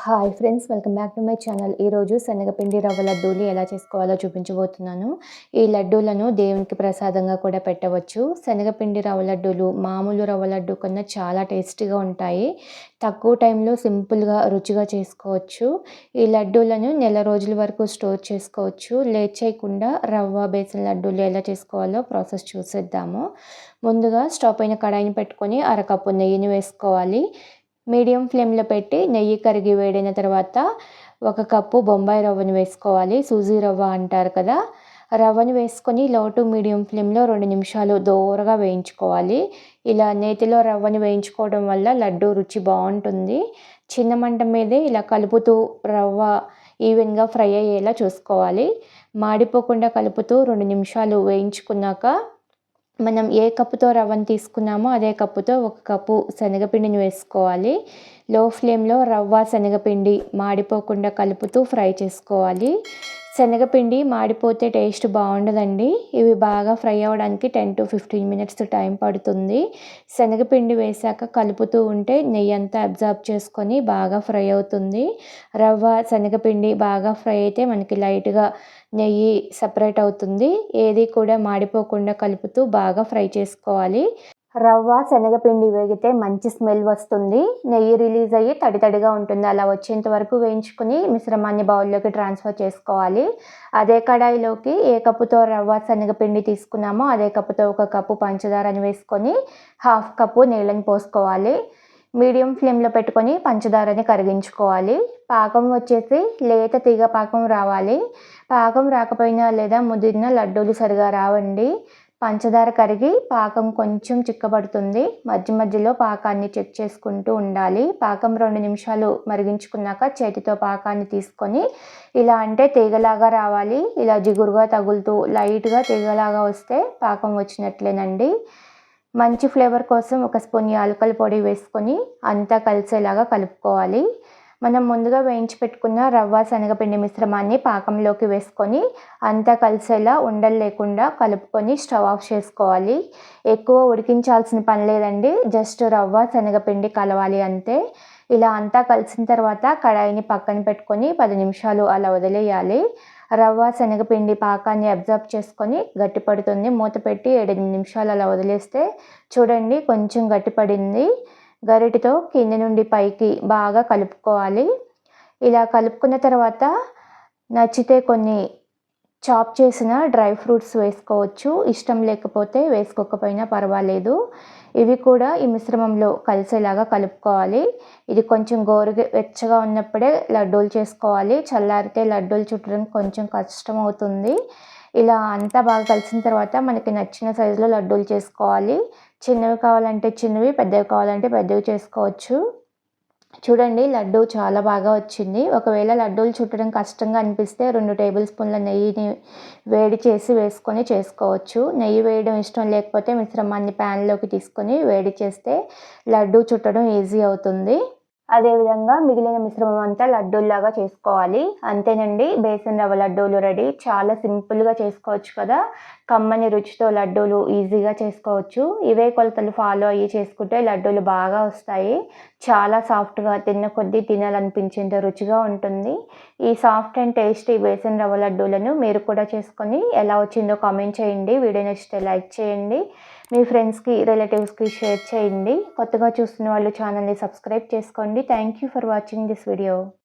Hi friends, welcome back to my channel. ఈరోజు శనగపిండి రవ్వ లడ్డూలు ఎలా చేసుకోవాలో చూపించబోతున్నాను. ఈ లడ్డూలను దేవునికి ప్రసాదంగా కూడా పెట్టవచ్చు. శనగపిండి రవ్వ లడ్డూలు మామూలు రవ్వ లడ్డు కన్నా చాలా టేస్టీగా ఉంటాయి. తక్కువ టైంలో సింపుల్గా రుచిగా చేసుకోవచ్చు. ఈ లడ్డూలను నెల రోజుల వరకు స్టోర్ చేసుకోవచ్చు. లేట్ చేయకుండా రవ్వ బేసన్ లడ్డూలు ఎలా చేసుకోవాలో ప్రాసెస్ చూసేద్దాము. ముందుగా స్టవ్ పైన కడాయిని పెట్టుకొని అరకప్పు నెయ్యిని వేసుకోవాలి. మీడియం ఫ్లేమ్లో పెట్టి నెయ్యి కరిగి వేడిన తర్వాత 1 కప్పు బొంబాయి రవ్వను వేసుకోవాలి. సూజీ రవ్వ అంటారు కదా, రవ్వను వేసుకొని లో టు మీడియం ఫ్లేమ్లో 2 నిమిషాలు దోరగా వేయించుకోవాలి. ఇలా నేతిలో రవ్వను వేయించుకోవడం వల్ల లడ్డు రుచి బాగుంటుంది. చిన్న మంట మీదే ఇలా కలుపుతూ రవ్వ ఈవెన్గా ఫ్రై అయ్యేలా చూసుకోవాలి. మాడిపోకుండా కలుపుతూ 2 నిమిషాలు వేయించుకున్నాక మనం ఏ కప్పుతో రవ్వను తీసుకున్నామో అదే కప్పుతో 1 కప్పు శనగపిండిని వేసుకోవాలి. లో ఫ్లేమ్లో రవ్వ శనగపిండి మాడిపోకుండా కలుపుతూ ఫ్రై చేసుకోవాలి. శనగపిండి మాడిపోతే టేస్ట్ బాగుండదండి. ఇవి బాగా ఫ్రై అవ్వడానికి 10 to 15 మినిట్స్ టైం పడుతుంది. శనగపిండి వేసాక కలుపుతూ ఉంటే నెయ్యి అంతా అబ్జర్బ్ చేసుకొని బాగా ఫ్రై అవుతుంది. రవ్వ శనగపిండి బాగా ఫ్రై అయితే మనకి లైట్గా నెయ్యి సపరేట్ అవుతుంది. ఏది కూడా మాడిపోకుండా కలుపుతూ బాగా ఫ్రై చేసుకోవాలి. రవ్వ శనగపిండి వేగితే మంచి స్మెల్ వస్తుంది. నెయ్యి రిలీజ్ అయ్యి తడిగా ఉంటుంది. అలా వచ్చేంత వరకు వేయించుకుని మిశ్రమాన్ని బౌల్లోకి ట్రాన్స్ఫర్ చేసుకోవాలి. అదే కడాయిలోకి ఏ కప్పుతో రవ్వ శనగపిండి తీసుకున్నామో అదే కప్పుతో 1 కప్పు పంచదారని వేసుకొని 1/2 కప్పు నీళ్ళని పోసుకోవాలి. మీడియం ఫ్లేమ్లో పెట్టుకొని పంచదారని కరిగించుకోవాలి. పాకం వచ్చేసి లేత తీగ పాకం రావాలి. పాకం రాకపోయినా లేదా ముదిరిన లడ్డూలు సరిగా రావండి. పంచదార కరిగి పాకం కొంచెం చిక్కబడుతుంది. మధ్యలో పాకాన్ని చెక్ చేసుకుంటూ ఉండాలి. పాకం 2 నిమిషాలు మరిగించుకున్నాక చేతితో పాకాన్ని తీసుకొని ఇలా అంటే తీగలాగా రావాలి. ఇలా జిగురుగా తగులుతూ లైట్గా తీగలాగా వస్తే పాకం వచ్చినట్లేనండి. మంచి ఫ్లేవర్ కోసం 1 స్పూన్ యాలకుల పొడి వేసుకొని అంతా కలిసేలాగా కలుపుకోవాలి. మనం ముందుగా వేయించి పెట్టుకున్న రవ్వ శనగపిండి మిశ్రమాన్ని పాకంలోకి వేసుకొని అంతా కలిసేలా ఉండలు లేకుండా కలుపుకొని స్టవ్ ఆఫ్ చేసుకోవాలి. ఎక్కువ ఉడికించాల్సిన పని లేదండి. జస్ట్ రవ్వ శనగపిండి కలవాలి అంతే. ఇలా అంతా కలిసిన తర్వాత కడాయిని పక్కన పెట్టుకొని 10 నిమిషాలు అలా వదిలేయాలి. రవ్వ శనగపిండి పాకాన్ని అబ్జర్బ్ చేసుకొని గట్టిపడుతుంది. మూత పెట్టి 7-8 నిమిషాలు అలా వదిలేస్తే చూడండి కొంచెం గట్టిపడింది. గరిటెతో కింద నుండి పైకి బాగా కలుపుకోవాలి. ఇలా కలుపుకున్న తర్వాత నచ్చితే కొన్ని చాప్ చేసిన డ్రై ఫ్రూట్స్ వేసుకోవచ్చు. ఇష్టం లేకపోతే వేసుకోకపోయినా పర్వాలేదు. ఇవి కూడా ఈ మిశ్రమంలో కలిసేలాగా కలుపుకోవాలి. ఇది కొంచెం వెచ్చగా ఉన్నప్పుడే లడ్డూలు చేసుకోవాలి. చల్లారితే లడ్డూలు చుట్టడం కొంచెం కష్టం అవుతుంది. ఇలా అంతా బాగా కలిసిన తర్వాత మనకి నచ్చిన సైజులో లడ్డూలు చేసుకోవాలి. చిన్నవి కావాలంటే చిన్నవి, పెద్దవి కావాలంటే పెద్దవి చేసుకోవచ్చు. చూడండి లడ్డు చాలా బాగా వచ్చింది. ఒకవేళ లడ్డూలు చుట్టడం కష్టంగా అనిపిస్తే 2 టేబుల్ స్పూన్ల నెయ్యిని వేడి చేసి వేసుకొని చేసుకోవచ్చు. నెయ్యి వేయడం ఇష్టం లేకపోతే మిశ్రమాన్ని ప్యాన్లోకి తీసుకొని వేడి చేస్తే లడ్డు చుట్టడం ఈజీ అవుతుంది. అదేవిధంగా మిగిలిన మిశ్రమం అంతా లడ్డూల్లాగా చేసుకోవాలి. అంతేనండి, బేసన్ రవ్వ లడ్డూలు రెడీ. చాలా సింపుల్గా చేసుకోవచ్చు కదా. కమ్మని రుచితో లడ్డూలు ఈజీగా చేసుకోవచ్చు. ఇవే కొలతలు ఫాలో అయ్యి చేసుకుంటే లడ్డూలు బాగా వస్తాయి. చాలా సాఫ్ట్గా తిన్న కొద్దీ తినాలనిపించేంత రుచిగా ఉంటుంది. ఈ సాఫ్ట్ అండ్ టేస్టీ బేసన్ రవ్వ లడ్డూలను మీరు కూడా చేసుకొని ఎలా వచ్చిందో కామెంట్ చేయండి. వీడియో నచ్చితే లైక్ చేయండి. మీ ఫ్రెండ్స్కి రిలేటివ్స్కి షేర్ చేయండి. కొత్తగా చూస్తున్న వాళ్ళు ఛానల్ని సబ్స్క్రైబ్ చేసుకోండి. Thank you for watching this video.